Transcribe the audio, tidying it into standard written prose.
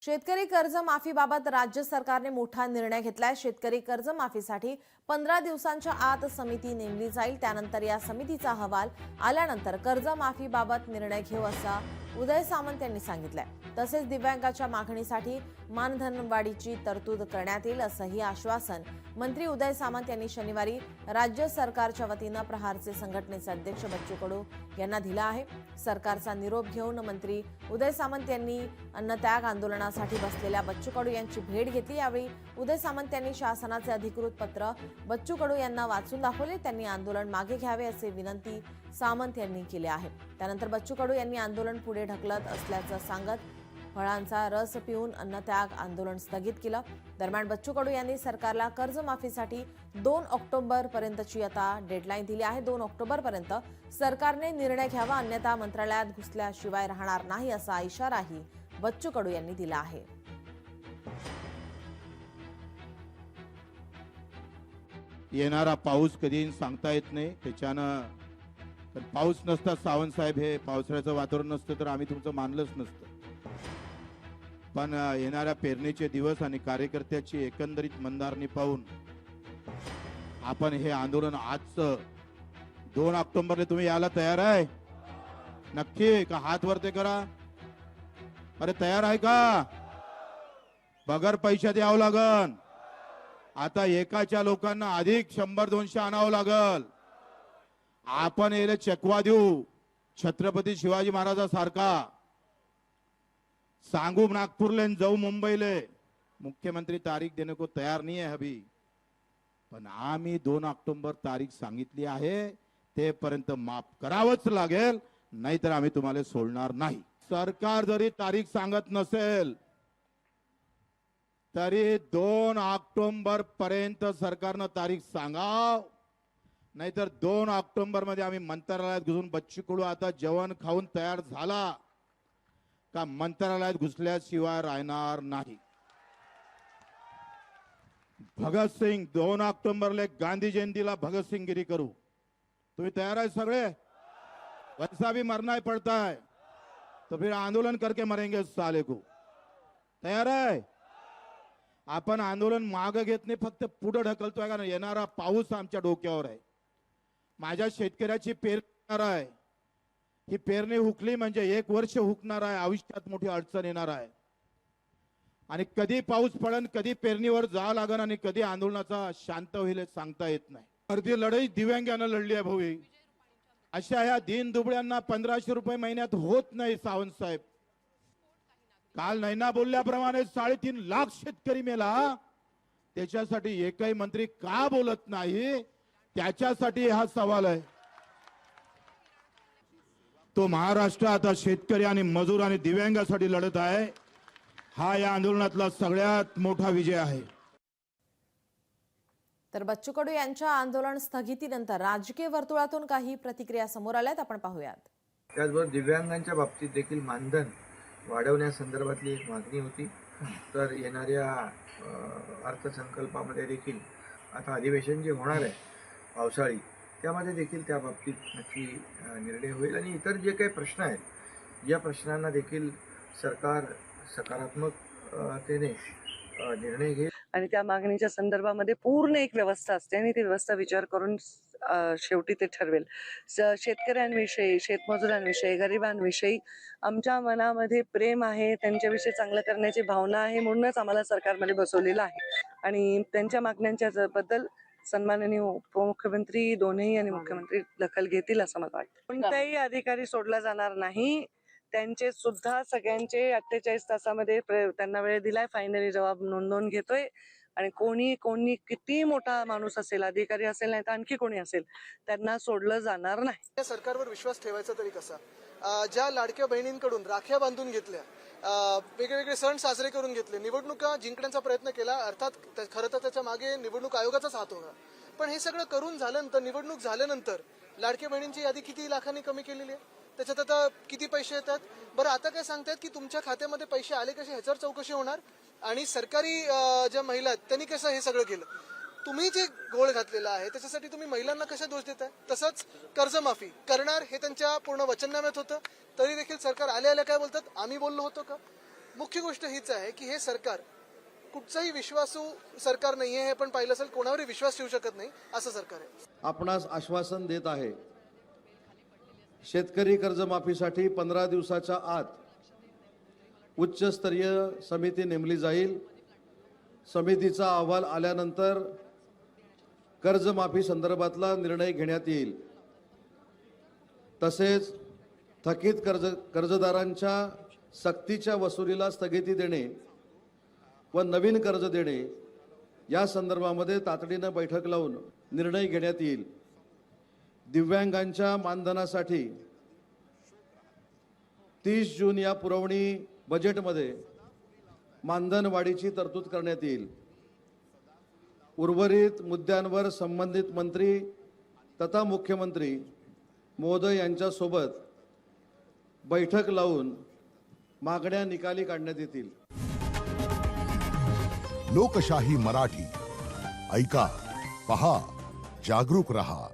शेतकरी कर्जमाफीबाबत राज्य सरकारने मोठा निर्णय घेतलाय। शेतकरी कर्जमाफीसाठी 15 दिवसांच्या आत समिती नेमली जाईल। त्यानंतर या समितीचा अहवाल आल्यानंतर कर्जमाफीबाबत निर्णय घेऊ असा उदय सामंत यांनी सांगितलंय। तसेच दिव्यांगाच्या मागणीसाठी मानधनवाढीची तरतूद करण्यात येईल असंही आश्वासन मंत्री उदय सामंत यांनी शनिवारी राज्य सरकारच्या वतीनं प्रहारचे संघटनेचे अध्यक्ष बच्चू कडू यांना दिला आहे। सरकारचा निरोप घेऊन मंत्री उदय सामंत यांनी अन्नत्याग आंदोलनासाठी बसलेल्या बच्चू कडू यांची भेट घेतली। यावेळी उदय सामंत यांनी शासनाचे अधिकृत पत्र बच्चू कडू यांना वाचून दाखवले। त्यांनी आंदोलन मागे घ्यावे असे विनंती सामंत यांनी केले आहे। त्यानंतर बच्चू कडू यांनी आंदोलन पुढे ढकलत असल्याचं सांगत फळांचा रस पिऊन अन्नत्याग आंदोलन स्थगित केलं। दरम्यान बच्चू कडू यांनी सरकारला कर्जमाफीसाठी 2 ऑक्टोबर पर्यंतची आता डेडलाईन दिली आहे। 2 ऑक्टोबर पर्यंत सरकारने निर्णय घ्यावा, अन्यथा मंत्रालयात घुसल्याशिवाय राहणार नाही असा इशाराही बच्चू कडू यांनी दिला आहे। येणारा पाऊस कधी सांगता येत नाही, त्याच्यानं पाऊस नसता सावंत साहेब हे पावसाळ्याचं वातावरण नसतं तर आम्ही तुमचं मानलंच नसतं। पण येणाऱ्या पेरणीचे दिवस आणि कार्यकर्त्याची एकंदरीत मंदारणी पाहून आपण हे आंदोलन आजचं 2 ऑक्टोबरला तुम्ही यायला तयार आहे? नक्की का? हात वरते करा। अरे तयार आहे का? बगर पैशात यावं लागन। आता एकाच्या लोकांना अधिक 100-200 आणावं लागल। आपण याला चकवा देऊ छत्रपती शिवाजी महाराजासारखा। सांगू नागपूरले जाऊ मुंबईले, मुख्यमंत्री तारीख देने को तयार नहीं है अभी, पण आम्ही 2 ऑक्टोबर तारीख सांगितली आहे। ते पर्यंत माफ करावंच लागेल, नाहीतर आम्ही तुम्हाला सोडणार नाही। सरकार जरी तारीख सांगत नसेल तरी 2 ऑक्टोबर पर्यंत सरकारनं तारीख सांगाव, नाहीतर 2 ऑक्टोबर मध्ये आम्ही मंत्रालयात घुसून बच्चू कडू आता जेवण खाऊन तयार झाला का मंत्रालयात घुसल्याशिवाय राहणार नाही। भगत सिंग 2 ऑक्टोबरला गांधी जयंतीला भगत सिंगगिरी करू। तुम्ही तयार आहे सगळे? वैसा भी मरना ही पड़ता है तो फिर आंदोलन करके मरेंगे साले को। तयार आहे? आपण आंदोलन मागे घेत नाही, फक्त पुढे ढकलतोय का? येणारा पाऊस आमच्या डोक्यावर आहे। माझ्या शेतकऱ्याची पेरणी आहे, ही पेरणी हुकली म्हणजे 1 वर्ष हुकणार आहे, आयुष्यात मोठी अडचण येणार आहे। आणि कधी पाऊस पडन, कधी पेरणीवर जावं लागन आणि कधी आंदोलनाचा शांत होईल सांगता येत नाही। भारतीय लढाई दिव्यांगांना लढली आहे भाऊ। अशा ह्या दीन दुबळ्यांना 1500 रुपये महिन्यात होत नाही सावंत साहेब। काल नैना बोलल्याप्रमाणे 3.5 लाख शेतकरी मेला, त्याच्यासाठी एकही मंत्री का बोलत नाही? त्याच्यासाठी हा सवाल आहे। तो महाराष्ट्र आता शेतकरी आणि मजूर आणि दिव्यांगासाठी लढत आहे। हा या आंदोलनातला सगळ्यात मोठा विजय आहे। तर बच्चू कडू यांच्या आंदोलन स्थगितीनंतर राजकीय वर्तुळातून काही प्रतिक्रिया समोर आल्यात, आपण पाहूयात। त्याचबरोबर दिव्यांगांच्या बाबतीत देखील मानधन वाढवण्यासंदर्भातली एक मागणी होती। तर येणाऱ्या अर्थसंकल्पामध्ये देखील आता अधिवेशन जे होणार आहे पावसाळी, त्यामध्ये देखील त्या बाबतीत नक्की निर्णय होईल आणि इतर जे काही प्रश्न आहेत या प्रश्नांना देखील सरकार सकारात्मकतेने निर्णय घेईल आणि त्या मागणीच्या संदर्भामध्ये पूर्ण एक व्यवस्था असते आणि ती व्यवस्था विचार करून शेवटी ते ठरवेल। शेतकऱ्यांविषयी, शेतमजुरांविषयी, गरिबांविषयी आमच्या मनामध्ये प्रेम आहे, त्यांच्याविषयी चांगलं करण्याची भावना आहे, म्हणूनच आम्हाला सरकारमध्ये बसवलेलं आहे आणि त्यांच्या मागण्यांच्या बद्दल सन्माननीय उपमुख्यमंत्री दोन्ही आणि मुख्यमंत्री दखल घेतील असं मला वाटतं। कोणताही अधिकारी सोडला जाणार नाही। त्यांचे सुद्धा सगळ्यांचे 48 तासामध्ये त्यांना वेळ दिलाय। फायनली जबाब नोंदवून घेतोय आणि कोणी किती मोठा माणूस असेल, अधिकारी असेल, नाही तर आणखी कोणी असेल, त्यांना सोडलं जाणार नाही। या सरकारवर विश्वास ठेवायचा तरी कसा? ज्या लाडक्या बहिणींकडून राख्या बांधून घेतल्या, वेगवेगळे सण साजरे करून घेतले, निवडणुका जिंकण्याचा प्रयत्न केला, अर्थात खरं तर त्याच्या मागे निवडणूक आयोगाचाच हात होता। पण हे सगळं करून झाल्यानंतर, निवडणूक झाल्यानंतर लाडक्या बहिणींची यादी किती लाखांनी कमी केलेली आहे? त्याच्यात आता किती पैसे येतात? बरं, आता काय सांगतायत की तुमच्या खात्यामध्ये पैसे आले कसे ह्याच्यावर चौकशी होणार आणि सरकारी ज्या महिला आहेत त्यांनी कसं हे सगळं केलं? तुम्ही जे गोळ घातलेला आहे त्याच्यासाठी तुम्ही महिलांना कशा दोष देताय? तसंच कर्जमाफी करणार हे त्यांच्या पूर्ण वचननाम्यात होतं, तरी देखील सरकार आले काय बोलतात, आम्ही बोललो होतो का? मुख्य गोष्ट हीच आहे की हे सरकार कुठचंही विश्वासू सरकार नाहीये. हे पण पाहिलं असेल, कोणावरही विश्वास ठेवू शकत नाही असं सरकार आहे. आपणास आश्वासन देत आहे, शेतकरी कर्जमाफीसाठी 15 दिवसाच्या आत उच्चस्तरीय समिती नेमली जाईल. समितीचा अहवाल आल्यानंतर कर्जमाफी संदर्भातला निर्णय घेण्यात येईल. तसेच थकीत कर्जदारांच्या सक्तीच्या वसुलीला स्थगिती देणे व नवीन कर्ज देणे या संदर्भामध्ये तातडीनं बैठक लावून निर्णय घेण्यात येईल. दिव्यांगांच्या मानधनासाठी 30 जून या पुरवणी बजेटमध्ये मानधन वाढीची तरतूद करण्यात येईल. उर्वरित मुद्द्यांवर संबंधित मंत्री तथा मुख्यमंत्री महोदय यांच्यासोबत बैठक लावून मागण्या निकाली काढण्यात येतील. लोकशाही मराठी ऐका, पहा, जागरूक रहा.